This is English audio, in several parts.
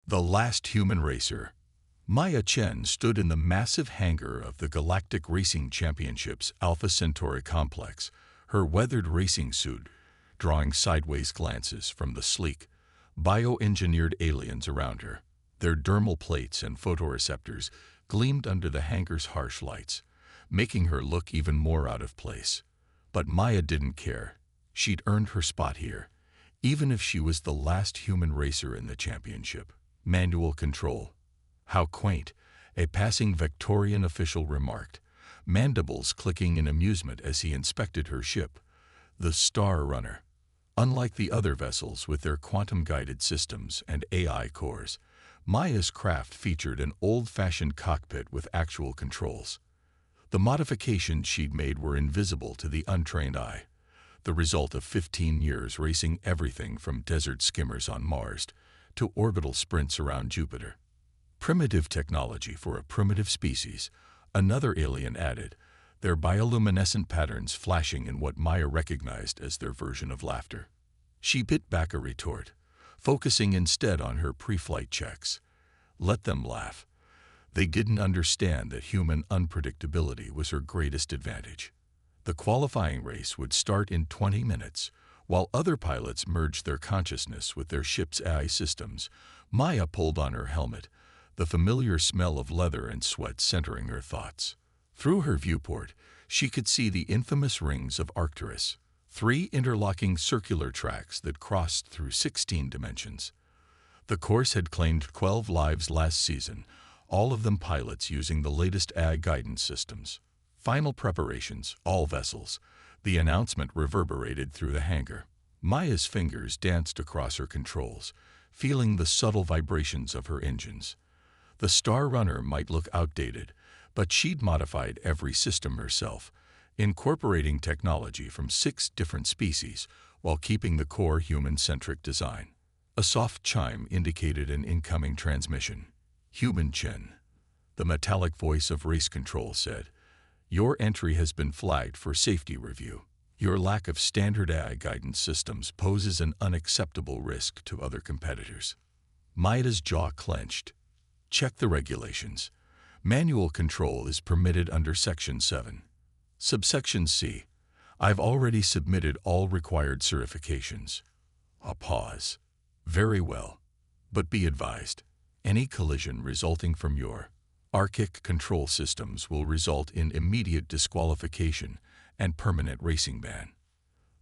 The last human racer. Maya Chen stood in the massive hangar of the Galactic Racing Championships Alpha Centauri complex, her weathered racing suit drawing sideways glances from the sleek, bioengineered aliens around her. Their dermal plates and photoreceptors gleamed under the hangar's harsh lights, making her look even more out of place. But Maya didn't care. She'd earned her spot here, even if she was the last human racer in the championship. Manual control. How quaint, a passing Victorian official remarked, mandibles clicking in amusement as he inspected her ship, the Star Runner. Unlike the other vessels with their quantum-guided systems and AI cores, Maya's craft featured an old-fashioned cockpit with actual controls. The modifications she'd made were invisible to the untrained eye, the result of 15 years racing everything from desert skimmers on Mars to orbital sprints around Jupiter. Primitive technology for a primitive species, another alien added, their bioluminescent patterns flashing in what Maya recognized as their version of laughter. She bit back a retort, focusing instead on her pre-flight checks. Let them laugh. They didn't understand that human unpredictability was her greatest advantage. The qualifying race would start in 20 minutes. While other pilots merged their consciousness with their ship's AI systems, Maya pulled on her helmet, the familiar smell of leather and sweat centering her thoughts. Through her viewport, she could see the infamous rings of Arcturus, 3 interlocking circular tracks that crossed through 16 dimensions. The course had claimed 12 lives last season, all of them pilots using the latest AI guidance systems. Final preparations, all vessels. The announcement reverberated through the hangar. Maya's fingers danced across her controls, feeling the subtle vibrations of her engines. The Star Runner might look outdated, but she'd modified every system herself, incorporating technology from 6 different species while keeping the core human-centric design. A soft chime indicated an incoming transmission. Human Chen. The metallic voice of race control said, "Your entry has been flagged for safety review. Your lack of standard AI guidance systems poses an unacceptable risk to other competitors." Maya's jaw clenched. Check the regulations. Manual control is permitted under Section 7. Subsection C. I've already submitted all required certifications. A pause. Very well. But be advised, any collision resulting from your archaic control systems will result in immediate disqualification and permanent racing ban.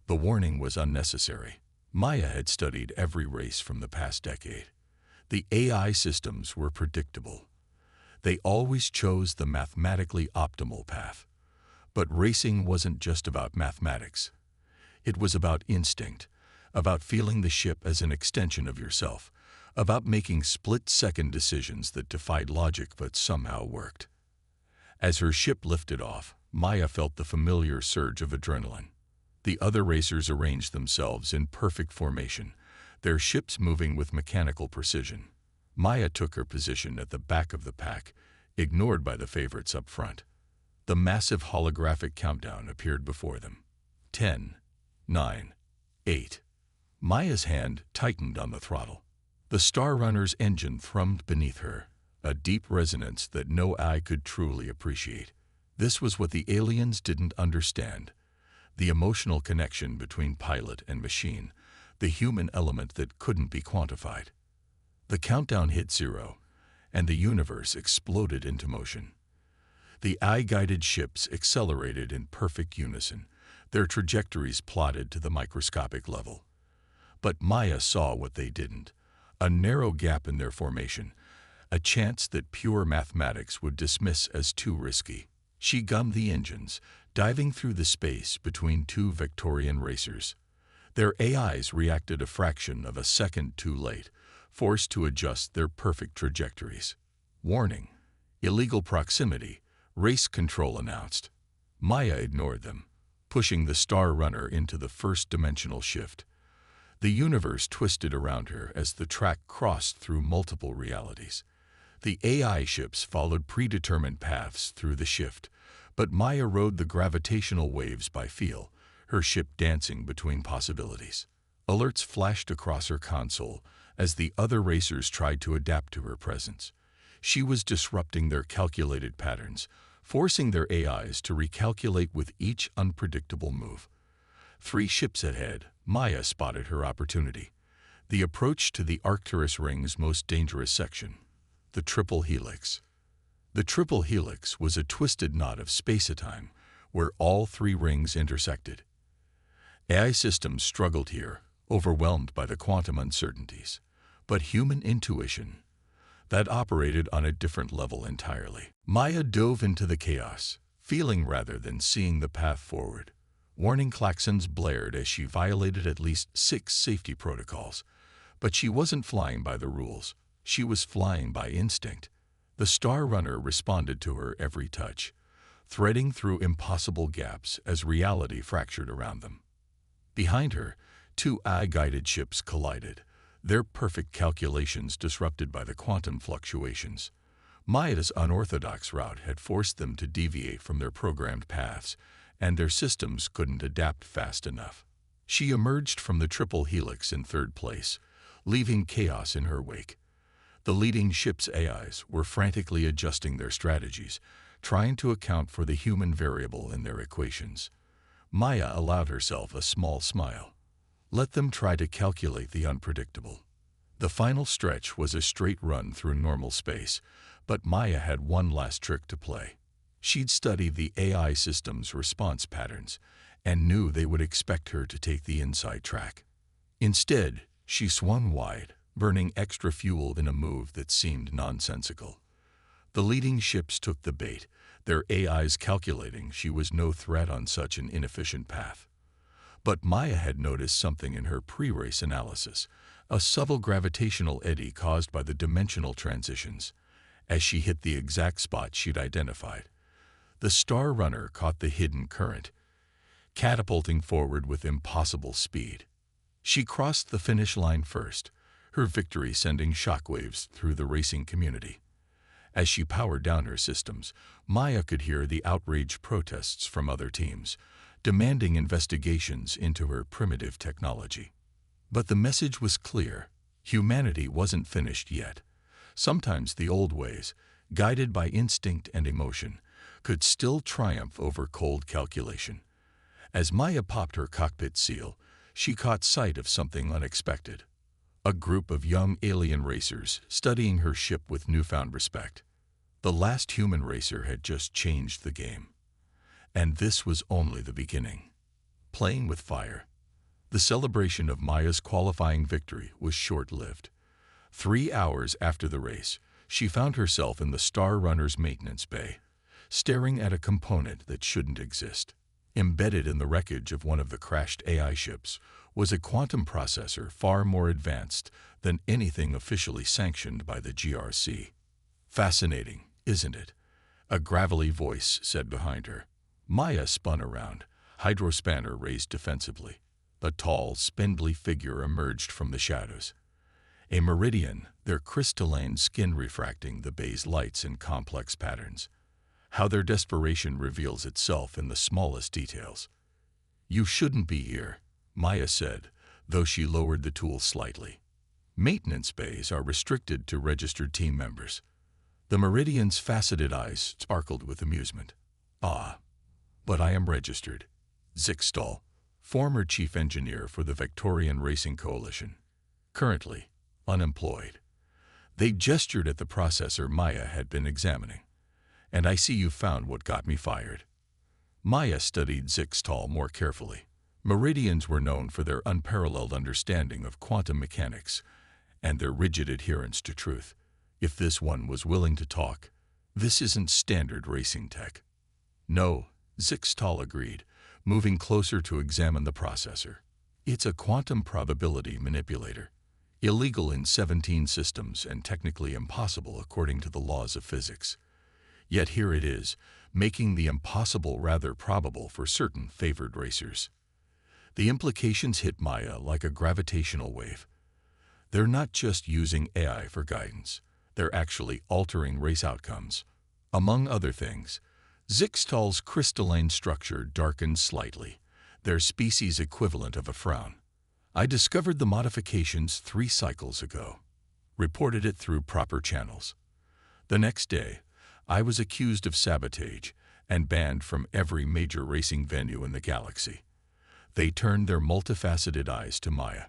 The warning was unnecessary. Maya had studied every race from the past decade. The AI systems were predictable. They always chose the mathematically optimal path. But racing wasn't just about mathematics. It was about instinct, about feeling the ship as an extension of yourself, about making split-second decisions that defied logic but somehow worked. As her ship lifted off, Maya felt the familiar surge of adrenaline. The other racers arranged themselves in perfect formation, their ships moving with mechanical precision. Maya took her position at the back of the pack, ignored by the favorites up front. The massive holographic countdown appeared before them. 10, 9, 8. Maya's hand tightened on the throttle. The Star Runner's engine thrummed beneath her, a deep resonance that no eye could truly appreciate. This was what the aliens didn't understand. The emotional connection between pilot and machine, the human element that couldn't be quantified. The countdown hit 0, and the universe exploded into motion. The AI-guided ships accelerated in perfect unison, their trajectories plotted to the microscopic level. But Maya saw what they didn't. A narrow gap in their formation, a chance that pure mathematics would dismiss as too risky. She gummed the engines, diving through the space between 2 Victorian racers. Their AIs reacted a fraction of a second too late, forced to adjust their perfect trajectories. Warning: illegal proximity, race control announced. Maya ignored them, pushing the Star Runner into the first-dimensional shift. The universe twisted around her as the track crossed through multiple realities. The AI ships followed predetermined paths through the shift, but Maya rode the gravitational waves by feel, her ship dancing between possibilities. Alerts flashed across her console, as the other racers tried to adapt to her presence. She was disrupting their calculated patterns, forcing their AIs to recalculate with each unpredictable move. 3 ships ahead, Maya spotted her opportunity. The approach to the Arcturus Ring's most dangerous section, the Triple Helix. The Triple Helix was a twisted knot of space-time where all 3 rings intersected. AI systems struggled here, overwhelmed by the quantum uncertainties. But human intuition, that operated on a different level entirely. Maya dove into the chaos, feeling rather than seeing the path forward. Warning klaxons blared as she violated at least 6 safety protocols. But she wasn't flying by the rules. She was flying by instinct. The Star Runner responded to her every touch, threading through impossible gaps as reality fractured around them. Behind her, 2 AI-guided ships collided, their perfect calculations disrupted by the quantum fluctuations. Maya's unorthodox route had forced them to deviate from their programmed paths, and their systems couldn't adapt fast enough. She emerged from the Triple Helix in 3rd place, leaving chaos in her wake. The leading ship's AIs were frantically adjusting their strategies, trying to account for the human variable in their equations. Maya allowed herself a small smile. Let them try to calculate the unpredictable. The final stretch was a straight run through normal space, but Maya had one last trick to play. She'd studied the AI system's response patterns and knew they would expect her to take the inside track. Instead, she swung wide, burning extra fuel in a move that seemed nonsensical. The leading ships took the bait, their AIs calculating she was no threat on such an inefficient path. But Maya had noticed something in her pre-race analysis, a subtle gravitational eddy caused by the dimensional transitions. As she hit the exact spot she'd identified, the Star Runner caught the hidden current, catapulting forward with impossible speed. She crossed the finish line first, her victory sending shockwaves through the racing community. As she powered down her systems, Maya could hear the outraged protests from other teams, demanding investigations into her primitive technology. But the message was clear. Humanity wasn't finished yet. Sometimes the old ways, guided by instinct and emotion, could still triumph over cold calculation. As Maya popped her cockpit seal, she caught sight of something unexpected. A group of young alien racers studying her ship with newfound respect. The last human racer had just changed the game. And this was only the beginning. Playing with fire. The celebration of Maya's qualifying victory was short-lived. 3 hours after the race, she found herself in the Star Runner's maintenance bay, staring at a component that shouldn't exist. Embedded in the wreckage of one of the crashed AI ships was a quantum processor far more advanced than anything officially sanctioned by the GRC. Fascinating, isn't it? A gravelly voice said behind her. Maya spun around, hydrospanner raised defensively. A tall, spindly figure emerged from the shadows. A meridian, their crystalline skin refracting the bay's lights in complex patterns. How their desperation reveals itself in the smallest details. "You shouldn't be here," Maya said, though she lowered the tool slightly. Maintenance bays are restricted to registered team members. The Meridian's faceted eyes sparkled with amusement. "Ah, but I am registered." Zixtal, former chief engineer for the Victorian Racing Coalition. Currently, unemployed. They gestured at the processor Maya had been examining. "And I see you found what got me fired." Maya studied Zixtal more carefully. Meridians were known for their unparalleled understanding of quantum mechanics and their rigid adherence to truth. If this one was willing to talk, this isn't standard racing tech. "No," Zixtal agreed, moving closer to examine the processor. "It's a quantum probability manipulator. Illegal in 17 systems and technically impossible according to the laws of physics. Yet here it is, making the impossible rather probable for certain favored racers." The implications hit Maya like a gravitational wave. They're not just using AI for guidance. They're actually altering race outcomes. Among other things, Zixtal's crystalline structure darkened slightly, their species equivalent of a frown. I discovered the modifications 3 cycles ago. Reported it through proper channels. The next day, I was accused of sabotage and banned from every major racing venue in the galaxy. They turned their multifaceted eyes to Maya.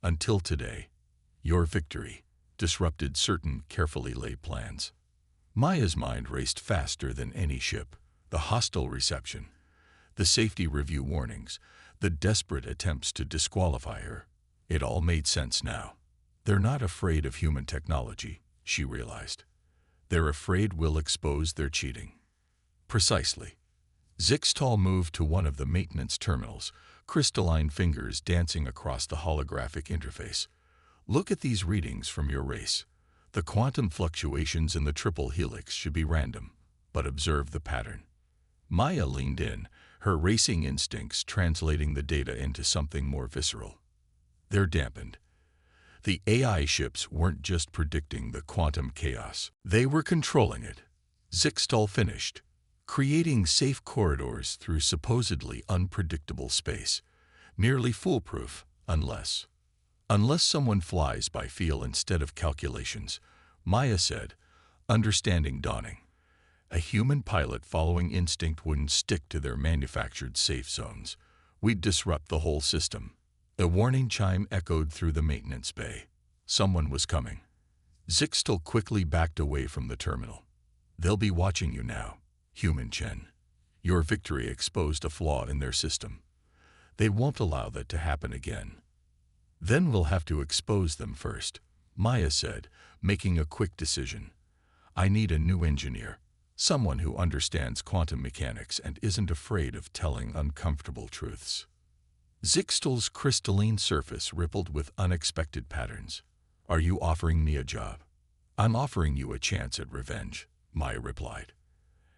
Until today, your victory disrupted certain carefully laid plans. Maya's mind raced faster than any ship. The hostile reception, the safety review warnings, the desperate attempts to disqualify her. It all made sense now. They're not afraid of human technology, she realized. They're afraid we'll expose their cheating. Precisely. Zixtal moved to one of the maintenance terminals, crystalline fingers dancing across the holographic interface. Look at these readings from your race. The quantum fluctuations in the triple helix should be random, but observe the pattern. Maya leaned in, her racing instincts translating the data into something more visceral. They're dampened. The AI ships weren't just predicting the quantum chaos. They were controlling it. Zixtal finished, creating safe corridors through supposedly unpredictable space. Nearly foolproof, unless someone flies by feel instead of calculations, Maya said, understanding dawning. A human pilot following instinct wouldn't stick to their manufactured safe zones. We'd disrupt the whole system. A warning chime echoed through the maintenance bay. Someone was coming. Zixtal quickly backed away from the terminal. They'll be watching you now, human Chen. Your victory exposed a flaw in their system. They won't allow that to happen again. Then we'll have to expose them first, Maya said, making a quick decision. I need a new engineer. Someone who understands quantum mechanics and isn't afraid of telling uncomfortable truths. Zixtal's crystalline surface rippled with unexpected patterns. Are you offering me a job? I'm offering you a chance at revenge, Maya replied.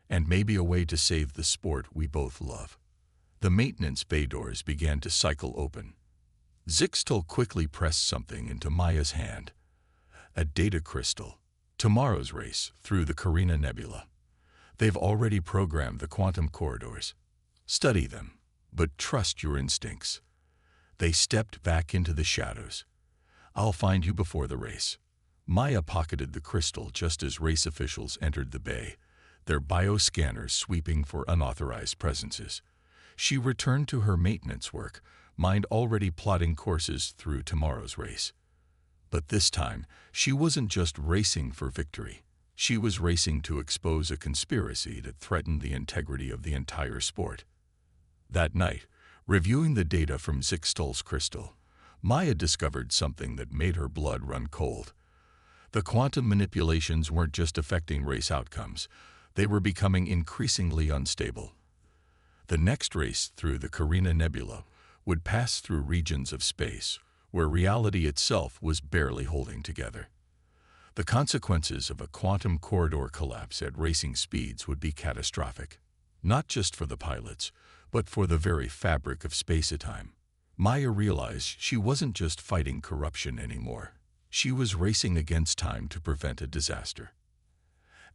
And maybe a way to save the sport we both love. The maintenance bay doors began to cycle open. Zixtal quickly pressed something into Maya's hand. A data crystal. Tomorrow's race through the Carina Nebula. They've already programmed the quantum corridors. Study them, but trust your instincts. They stepped back into the shadows. I'll find you before the race. Maya pocketed the crystal just as race officials entered the bay, their bioscanners sweeping for unauthorized presences. She returned to her maintenance work, mind already plotting courses through tomorrow's race. But this time, she wasn't just racing for victory. She was racing to expose a conspiracy that threatened the integrity of the entire sport. That night, reviewing the data from Zixtal's crystal, Maya discovered something that made her blood run cold. The quantum manipulations weren't just affecting race outcomes, they were becoming increasingly unstable. The next race through the Carina Nebula would pass through regions of space where reality itself was barely holding together. The consequences of a quantum corridor collapse at racing speeds would be catastrophic, not just for the pilots, but for the very fabric of space-time. Maya realized she wasn't just fighting corruption anymore. She was racing against time to prevent a disaster.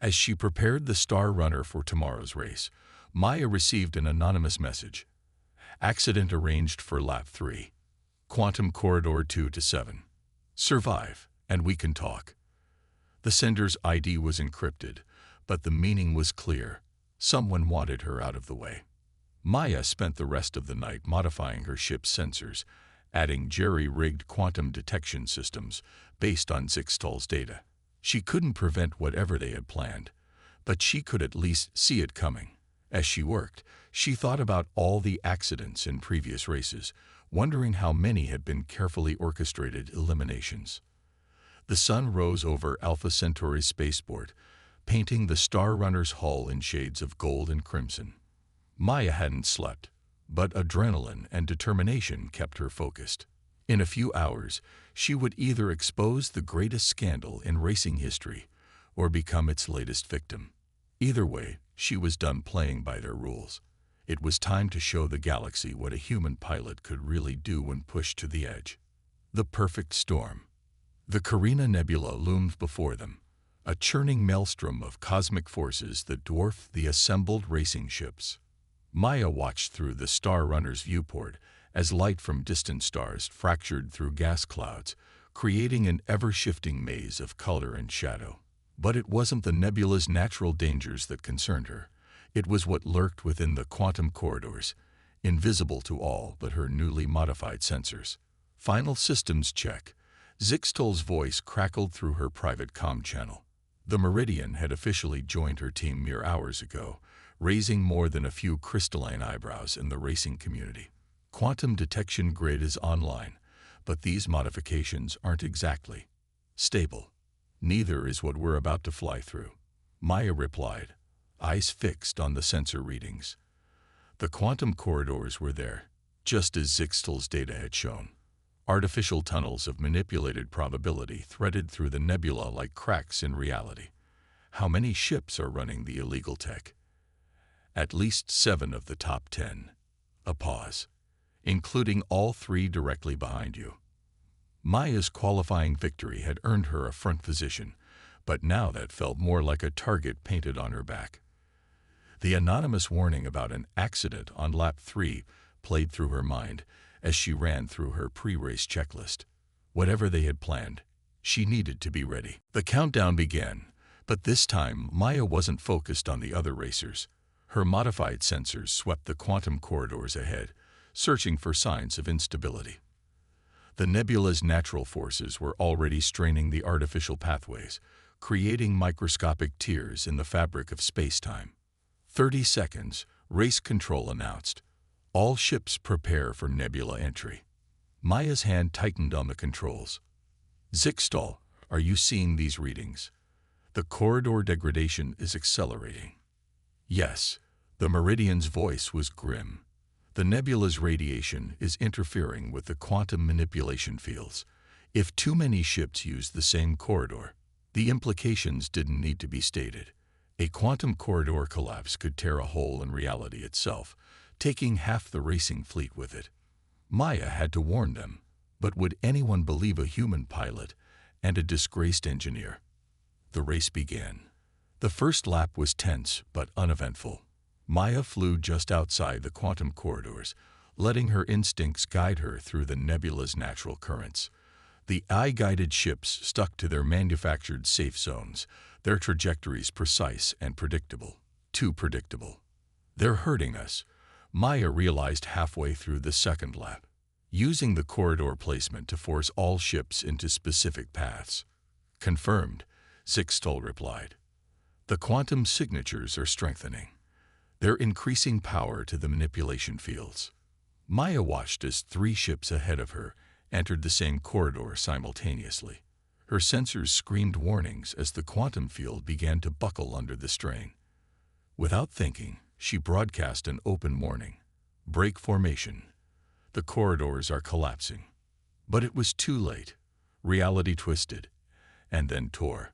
As she prepared the Star Runner for tomorrow's race, Maya received an anonymous message. Accident arranged for lap 3. Quantum corridor 2 to 7. Survive, and we can talk. The sender's ID was encrypted, but the meaning was clear. Someone wanted her out of the way. Maya spent the rest of the night modifying her ship's sensors, adding jerry-rigged quantum detection systems based on Zixtal's data. She couldn't prevent whatever they had planned, but she could at least see it coming. As she worked, she thought about all the accidents in previous races, wondering how many had been carefully orchestrated eliminations. The sun rose over Alpha Centauri's spaceport, painting the Star Runner's hull in shades of gold and crimson. Maya hadn't slept, but adrenaline and determination kept her focused. In a few hours, she would either expose the greatest scandal in racing history or become its latest victim. Either way, she was done playing by their rules. It was time to show the galaxy what a human pilot could really do when pushed to the edge. The perfect storm. The Carina Nebula loomed before them, a churning maelstrom of cosmic forces that dwarfed the assembled racing ships. Maya watched through the Star Runner's viewport as light from distant stars fractured through gas clouds, creating an ever-shifting maze of color and shadow. But it wasn't the nebula's natural dangers that concerned her. It was what lurked within the quantum corridors, invisible to all but her newly modified sensors. Final systems check. Zixtol's voice crackled through her private comm channel. The Meridian had officially joined her team mere hours ago, raising more than a few crystalline eyebrows in the racing community. Quantum detection grid is online, but these modifications aren't exactly stable. Neither is what we're about to fly through, Maya replied, eyes fixed on the sensor readings. The quantum corridors were there, just as Zixtol's data had shown. Artificial tunnels of manipulated probability threaded through the nebula like cracks in reality. How many ships are running the illegal tech? At least 7 of the top 10. A pause. Including all 3 directly behind you. Maya's qualifying victory had earned her a front position, but now that felt more like a target painted on her back. The anonymous warning about an accident on lap 3 played through her mind as she ran through her pre-race checklist. Whatever they had planned, she needed to be ready. The countdown began, but this time Maya wasn't focused on the other racers. Her modified sensors swept the quantum corridors ahead, searching for signs of instability. The nebula's natural forces were already straining the artificial pathways, creating microscopic tears in the fabric of space-time. 30 seconds, race control announced. All ships prepare for nebula entry. Maya's hand tightened on the controls. Zixtol, are you seeing these readings? The corridor degradation is accelerating. Yes, the Meridian's voice was grim. The nebula's radiation is interfering with the quantum manipulation fields. If too many ships use the same corridor, the implications didn't need to be stated. A quantum corridor collapse could tear a hole in reality itself, taking half the racing fleet with it. Maya had to warn them, but would anyone believe a human pilot and a disgraced engineer? The race began. The first lap was tense but uneventful. Maya flew just outside the quantum corridors, letting her instincts guide her through the nebula's natural currents. The eye-guided ships stuck to their manufactured safe zones, their trajectories precise and predictable. Too predictable. They're hurting us, Maya realized halfway through the second lap, using the corridor placement to force all ships into specific paths. Confirmed, Zixtol replied. The quantum signatures are strengthening. They're increasing power to the manipulation fields. Maya watched as 3 ships ahead of her entered the same corridor simultaneously. Her sensors screamed warnings as the quantum field began to buckle under the strain. Without thinking, she broadcast an open warning. Break formation. The corridors are collapsing. But it was too late. Reality twisted, and then tore.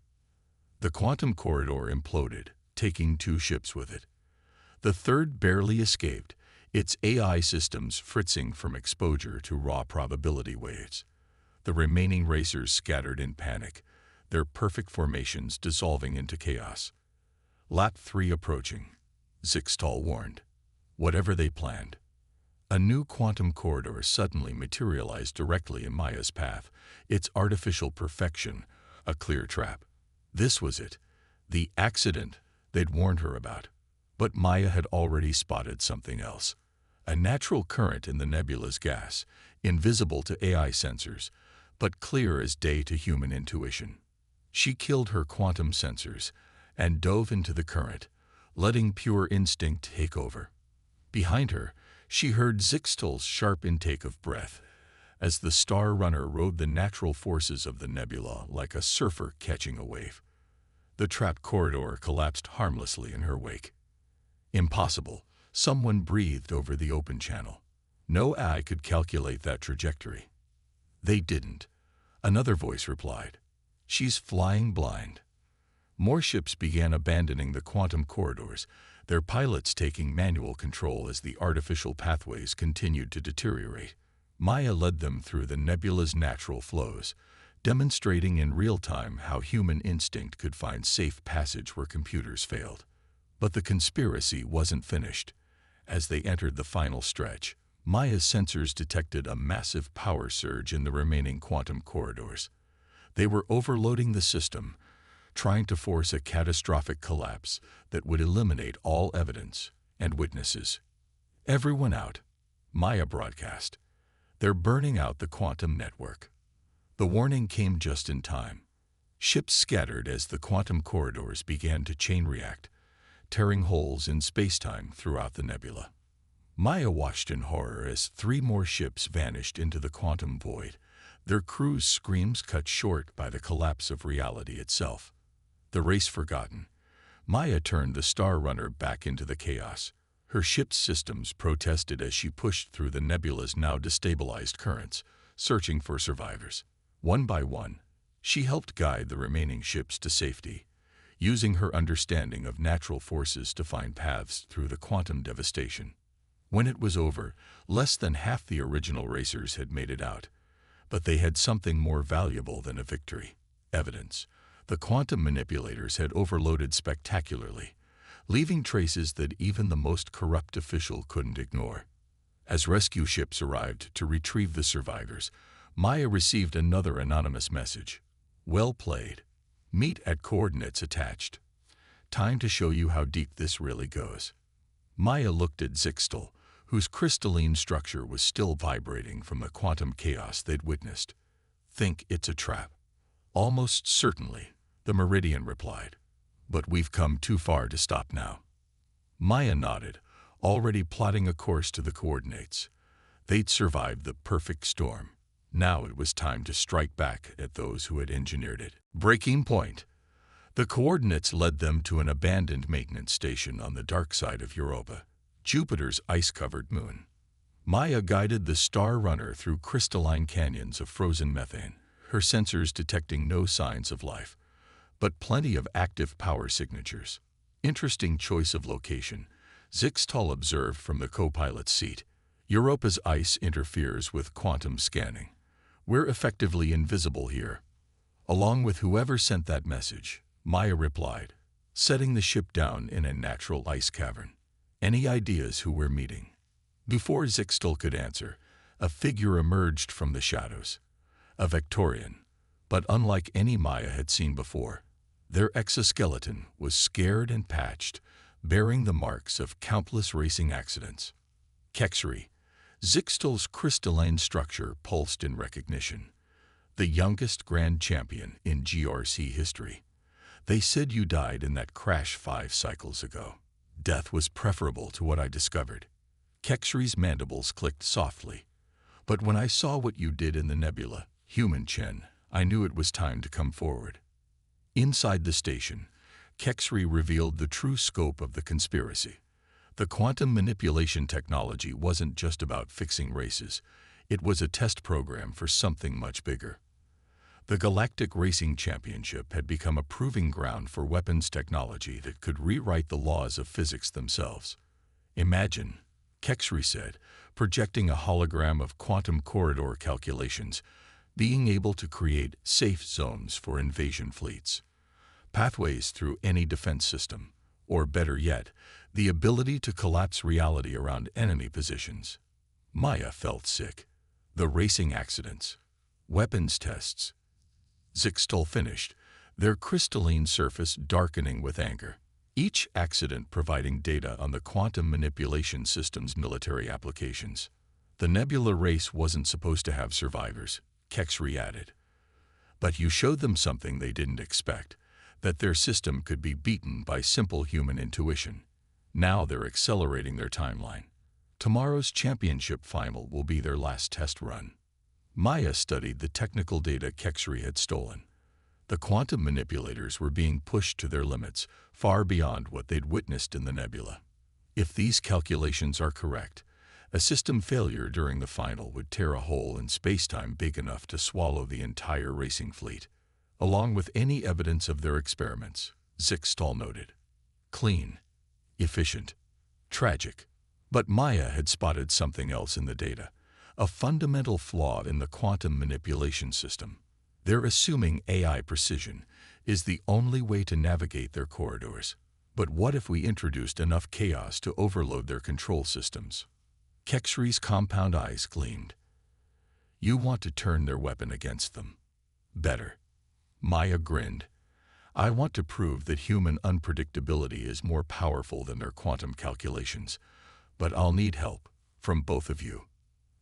The quantum corridor imploded, taking 2 ships with it. The third barely escaped, its AI systems fritzing from exposure to raw probability waves. The remaining racers scattered in panic, their perfect formations dissolving into chaos. Lap 3 approaching, Zixtol warned. Whatever they planned. A new quantum corridor suddenly materialized directly in Maya's path, its artificial perfection a clear trap. This was it, the accident they'd warned her about. But Maya had already spotted something else. A natural current in the nebula's gas, invisible to AI sensors, but clear as day to human intuition. She killed her quantum sensors and dove into the current, letting pure instinct take over. Behind her, she heard Zixtol's sharp intake of breath, as the Star Runner rode the natural forces of the nebula like a surfer catching a wave. The trapped corridor collapsed harmlessly in her wake. Impossible, someone breathed over the open channel. No eye could calculate that trajectory. They didn't. Another voice replied. She's flying blind. More ships began abandoning the quantum corridors, their pilots taking manual control as the artificial pathways continued to deteriorate. Maya led them through the nebula's natural flows, demonstrating in real time how human instinct could find safe passage where computers failed. But the conspiracy wasn't finished. As they entered the final stretch, Maya's sensors detected a massive power surge in the remaining quantum corridors. They were overloading the system, trying to force a catastrophic collapse that would eliminate all evidence and witnesses. Everyone out, Maya broadcast. They're burning out the quantum network. The warning came just in time. Ships scattered as the quantum corridors began to chain react, tearing holes in spacetime throughout the nebula. Maya watched in horror as 3 more ships vanished into the quantum void, their crews' screams cut short by the collapse of reality itself. The race forgotten, Maya turned the Star Runner back into the chaos. Her ship's systems protested as she pushed through the nebula's now destabilized currents, searching for survivors. One by one, she helped guide the remaining ships to safety, using her understanding of natural forces to find paths through the quantum devastation. When it was over, less than half the original racers had made it out, but they had something more valuable than a victory: evidence. The quantum manipulators had overloaded spectacularly, leaving traces that even the most corrupt official couldn't ignore. As rescue ships arrived to retrieve the survivors, Maya received another anonymous message. Well played. Meet at coordinates attached. Time to show you how deep this really goes. Maya looked at Zixtal, whose crystalline structure was still vibrating from the quantum chaos they'd witnessed. Think it's a trap? Almost certainly, the Meridian replied. But we've come too far to stop now. Maya nodded, already plotting a course to the coordinates. They'd survived the perfect storm. Now it was time to strike back at those who had engineered it. Breaking point. The coordinates led them to an abandoned maintenance station on the dark side of Europa, Jupiter's ice-covered moon. Maya guided the Star Runner through crystalline canyons of frozen methane, her sensors detecting no signs of life, but plenty of active power signatures. Interesting choice of location, Zixtal observed from the co-pilot's seat. Europa's ice interferes with quantum scanning. We're effectively invisible here. Along with whoever sent that message, Maya replied, setting the ship down in a natural ice cavern. Any ideas who we're meeting? Before Zixtal could answer, a figure emerged from the shadows. A Victorian, but unlike any Maya had seen before. Their exoskeleton was scared and patched, bearing the marks of countless racing accidents. Kexri, Zixtal's crystalline structure pulsed in recognition. The youngest grand champion in GRC history. They said you died in that crash 5 cycles ago. Death was preferable to what I discovered. Kexri's mandibles clicked softly. But when I saw what you did in the nebula, human Chen, I knew it was time to come forward. Inside the station, Kexri revealed the true scope of the conspiracy. The quantum manipulation technology wasn't just about fixing races. It was a test program for something much bigger. The Galactic Racing Championship had become a proving ground for weapons technology that could rewrite the laws of physics themselves. Imagine, Kexri said, projecting a hologram of quantum corridor calculations, being able to create safe zones for invasion fleets, pathways through any defense system, or better yet, the ability to collapse reality around enemy positions. Maya felt sick. The racing accidents, weapons tests. Zixtal finished, their crystalline surface darkening with anger. Each accident providing data on the quantum manipulation system's military applications. The nebula race wasn't supposed to have survivors, Kexri added. But you showed them something they didn't expect, that their system could be beaten by simple human intuition. Now they're accelerating their timeline. Tomorrow's championship final will be their last test run. Maya studied the technical data Kexri had stolen. The quantum manipulators were being pushed to their limits, far beyond what they'd witnessed in the nebula. If these calculations are correct, a system failure during the final would tear a hole in spacetime big enough to swallow the entire racing fleet, along with any evidence of their experiments, Zixtal noted. Clean, efficient, tragic. But Maya had spotted something else in the data, a fundamental flaw in the quantum manipulation system. They're assuming AI precision is the only way to navigate their corridors. But what if we introduced enough chaos to overload their control systems? Kexri's compound eyes gleamed. You want to turn their weapon against them. Better. Maya grinned. I want to prove that human unpredictability is more powerful than their quantum calculations, but I'll need help from both of you.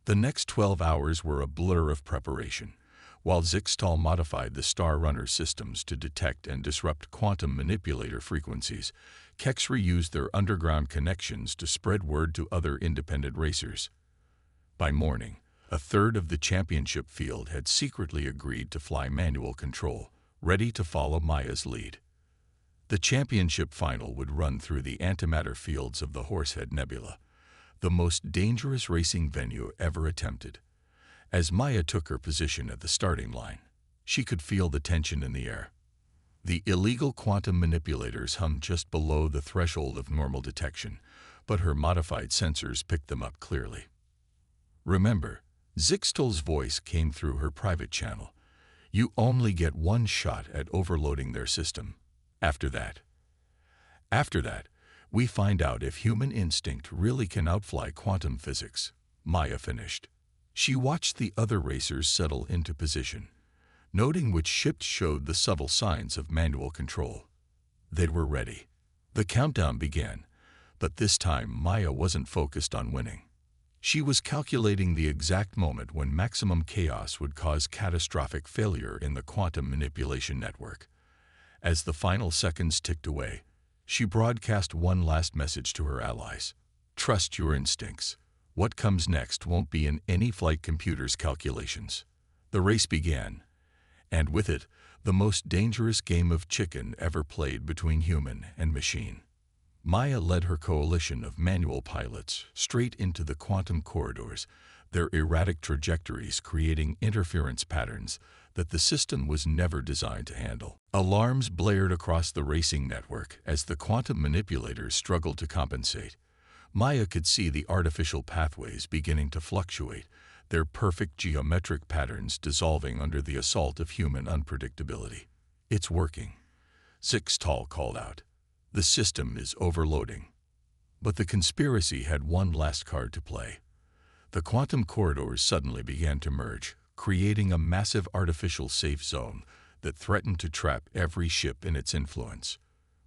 The next 12 hours were a blur of preparation. While Zixtal modified the Star Runner systems to detect and disrupt quantum manipulator frequencies, Kexri used their underground connections to spread word to other independent racers. By morning, a third of the championship field had secretly agreed to fly manual control, ready to follow Maya's lead. The championship final would run through the antimatter fields of the Horsehead Nebula, the most dangerous racing venue ever attempted. As Maya took her position at the starting line, she could feel the tension in the air. The illegal quantum manipulators hummed just below the threshold of normal detection, but her modified sensors picked them up clearly. Remember, Zixtal's voice came through her private channel. You only get one shot at overloading their system. After that, we find out if human instinct really can outfly quantum physics. Maya finished. She watched the other racers settle into position, noting which ships showed the subtle signs of manual control. They were ready. The countdown began, but this time Maya wasn't focused on winning. She was calculating the exact moment when maximum chaos would cause catastrophic failure in the quantum manipulation network. As the final seconds ticked away, she broadcast one last message to her allies. Trust your instincts. What comes next won't be in any flight computer's calculations. The race began, and with it, the most dangerous game of chicken ever played between human and machine. Maya led her coalition of manual pilots straight into the quantum corridors, their erratic trajectories creating interference patterns that the system was never designed to handle. Alarms blared across the racing network as the quantum manipulators struggled to compensate. Maya could see the artificial pathways beginning to fluctuate, their perfect geometric patterns dissolving under the assault of human unpredictability. It's working, Zixtal called out. The system is overloading. But the conspiracy had one last card to play. The quantum corridors suddenly began to merge, creating a massive artificial safe zone that threatened to trap every ship in its influence.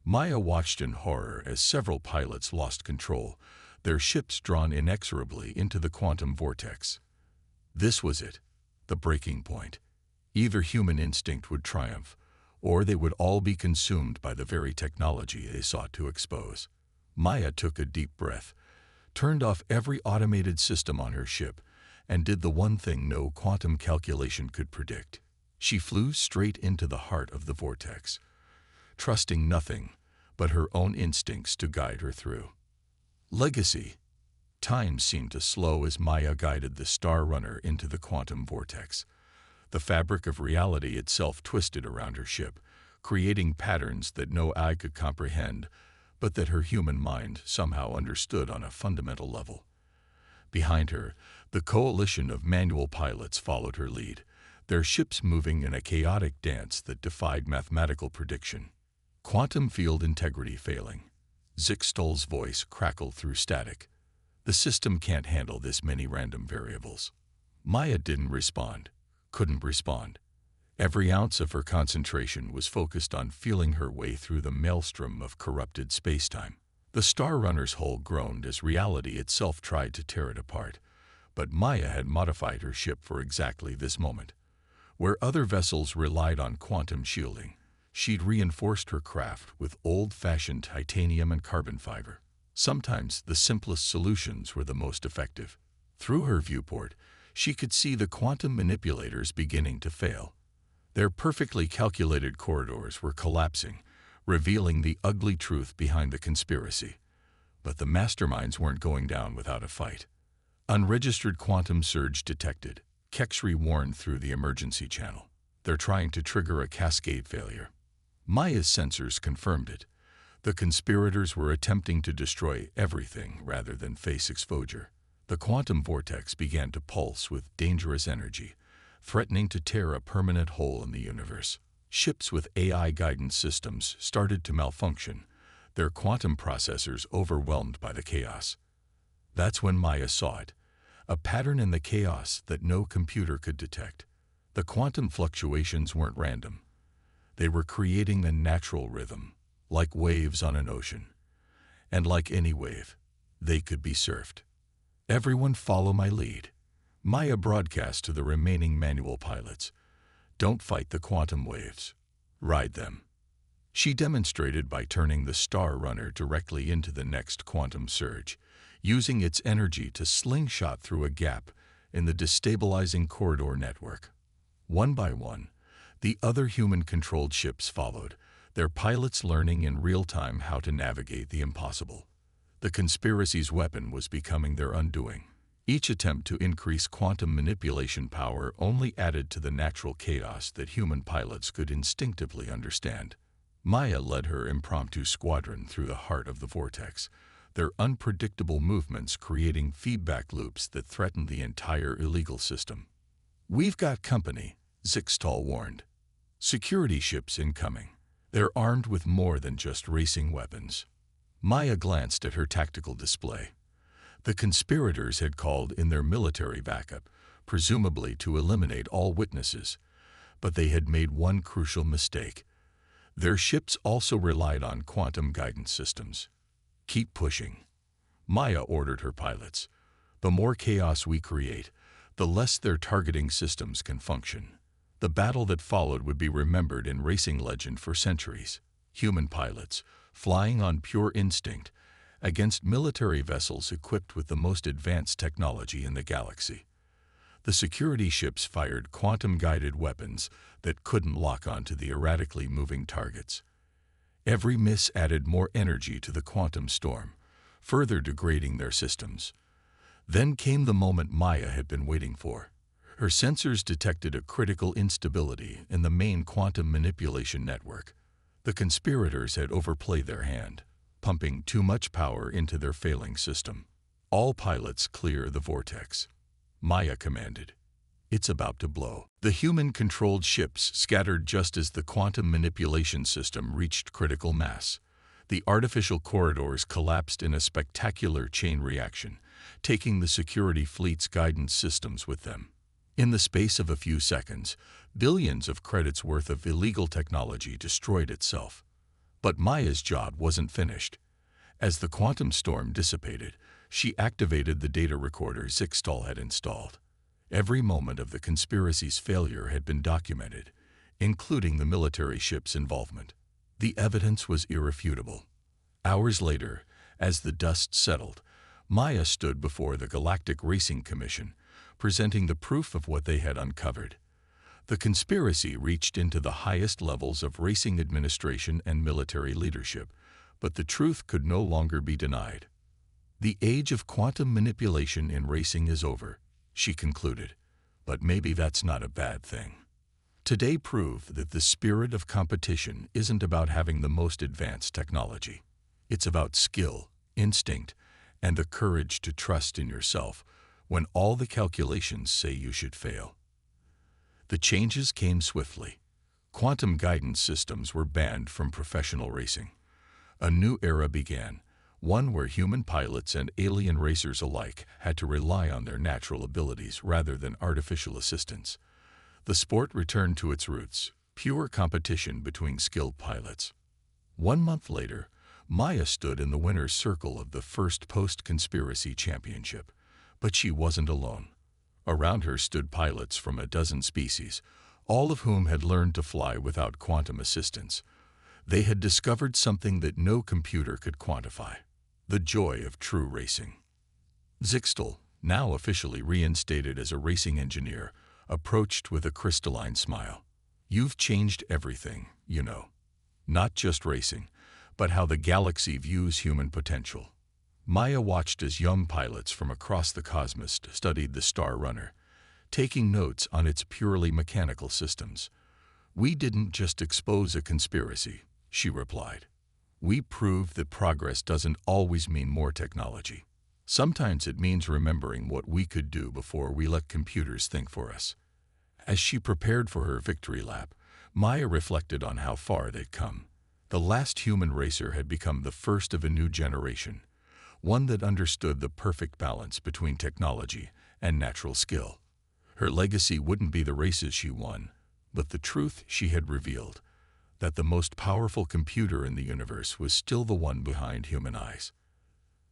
Maya watched in horror as several pilots lost control, their ships drawn inexorably into the quantum vortex. This was it, the breaking point. Either human instinct would triumph, or they would all be consumed by the very technology they sought to expose. Maya took a deep breath, turned off every automated system on her ship, and did the one thing no quantum calculation could predict. She flew straight into the heart of the vortex, trusting nothing but her own instincts to guide her through. Legacy. Time seemed to slow as Maya guided the Star Runner into the quantum vortex. The fabric of reality itself twisted around her ship, creating patterns that no eye could comprehend, but that her human mind somehow understood on a fundamental level. Behind her, the coalition of manual pilots followed her lead, their ships moving in a chaotic dance that defied mathematical prediction. Quantum field integrity failing. Zixtal's voice crackled through static. The system can't handle this many random variables. Maya didn't respond. Couldn't respond. Every ounce of her concentration was focused on feeling her way through the maelstrom of corrupted spacetime. The Star Runner's hull groaned as reality itself tried to tear it apart, but Maya had modified her ship for exactly this moment. Where other vessels relied on quantum shielding, she'd reinforced her craft with old-fashioned titanium and carbon fiber. Sometimes the simplest solutions were the most effective. Through her viewport, she could see the quantum manipulators beginning to fail. Their perfectly calculated corridors were collapsing, revealing the ugly truth behind the conspiracy. But the masterminds weren't going down without a fight. Unregistered quantum surge detected. Kexri warned through the emergency channel. They're trying to trigger a cascade failure. Maya's sensors confirmed it. The conspirators were attempting to destroy everything rather than face exposure. The quantum vortex began to pulse with dangerous energy, threatening to tear a permanent hole in the universe. Ships with AI guidance systems started to malfunction, their quantum processors overwhelmed by the chaos. That's when Maya saw it, a pattern in the chaos that no computer could detect. The quantum fluctuations weren't random. They were creating a natural rhythm, like waves on an ocean. And like any wave, they could be surfed. "Everyone follow my lead," Maya broadcast to the remaining manual pilots. "Don't fight the quantum waves. Ride them." She demonstrated by turning the Star Runner directly into the next quantum surge, using its energy to slingshot through a gap in the destabilizing corridor network. One by one, the other human-controlled ships followed, their pilots learning in real time how to navigate the impossible. The conspiracy's weapon was becoming their undoing. Each attempt to increase quantum manipulation power only added to the natural chaos that human pilots could instinctively understand. Maya led her impromptu squadron through the heart of the vortex, their unpredictable movements creating feedback loops that threatened the entire illegal system. "We've got company," Zixtal warned. "Security ships incoming. They're armed with more than just racing weapons." Maya glanced at her tactical display. The conspirators had called in their military backup, presumably to eliminate all witnesses, but they had made one crucial mistake. Their ships also relied on quantum guidance systems. "Keep pushing," Maya ordered her pilots. "The more chaos we create, the less their targeting systems can function." The battle that followed would be remembered in racing legend for centuries. Human pilots, flying on pure instinct, against military vessels equipped with the most advanced technology in the galaxy. The security ships fired quantum-guided weapons that couldn't lock onto the erratically moving targets. Every miss added more energy to the quantum storm, further degrading their systems. Then came the moment Maya had been waiting for. Her sensors detected a critical instability in the main quantum manipulation network. The conspirators had overplayed their hand, pumping too much power into their failing system. "All pilots clear the vortex," Maya commanded. "It's about to blow." The human-controlled ships scattered just as the quantum manipulation system reached critical mass. The artificial corridors collapsed in a spectacular chain reaction, taking the security fleet's guidance systems with them. In the space of a few seconds, billions of credits worth of illegal technology destroyed itself. But Maya's job wasn't finished. As the quantum storm dissipated, she activated the data recorder Zixtal had installed. Every moment of the conspiracy's failure had been documented, including the military ship's involvement. The evidence was irrefutable. Hours later, as the dust settled, Maya stood before the Galactic Racing Commission, presenting the proof of what they had uncovered. The conspiracy reached into the highest levels of racing administration and military leadership, but the truth could no longer be denied. "The age of quantum manipulation in racing is over," she concluded, "but maybe that's not a bad thing." Today proved that the spirit of competition isn't about having the most advanced technology. It's about skill, instinct, and the courage to trust in yourself when all the calculations say you should fail. The changes came swiftly. Quantum guidance systems were banned from professional racing. A new era began, one where human pilots and alien racers alike had to rely on their natural abilities rather than artificial assistance. The sport returned to its roots, pure competition between skilled pilots. 1 month later, Maya stood in the winner's circle of the first post-conspiracy championship. But she wasn't alone. Around her stood pilots from a dozen species, all of whom had learned to fly without quantum assistance. They had discovered something that no computer could quantify: the joy of true racing. Zixtal, now officially reinstated as a racing engineer, approached with a crystalline smile. "You've changed everything, you know. Not just racing, but how the galaxy views human potential." Maya watched as young pilots from across the cosmos studied the Star Runner, taking notes on its purely mechanical systems. "We didn't just expose a conspiracy," she replied. "We proved that progress doesn't always mean more technology. Sometimes it means remembering what we could do before we let computers think for us." As she prepared for her victory lap, Maya reflected on how far they'd come. The last human racer had become the first of a new generation, one that understood the perfect balance between technology and natural skill. Her legacy wouldn't be the races she won, but the truth she had revealed, that the most powerful computer in the universe was still the one behind human eyes.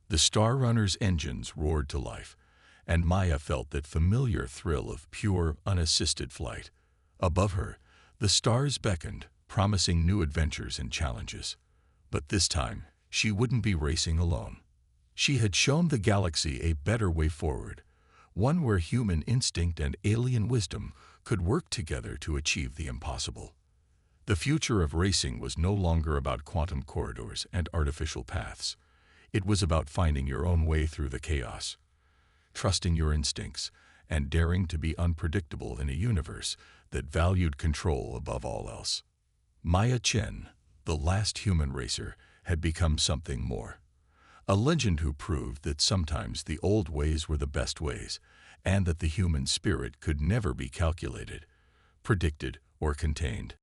The Star Runner's engines roared to life, and Maya felt that familiar thrill of pure, unassisted flight. Above her, the stars beckoned, promising new adventures and challenges. But this time, she wouldn't be racing alone. She had shown the galaxy a better way forward, one where human instinct and alien wisdom could work together to achieve the impossible. The future of racing was no longer about quantum corridors and artificial paths. It was about finding your own way through the chaos, trusting your instincts, and daring to be unpredictable in a universe that valued control above all else. Maya Chen, the last human racer, had become something more. A legend who proved that sometimes the old ways were the best ways, and that the human spirit could never be calculated, predicted, or contained.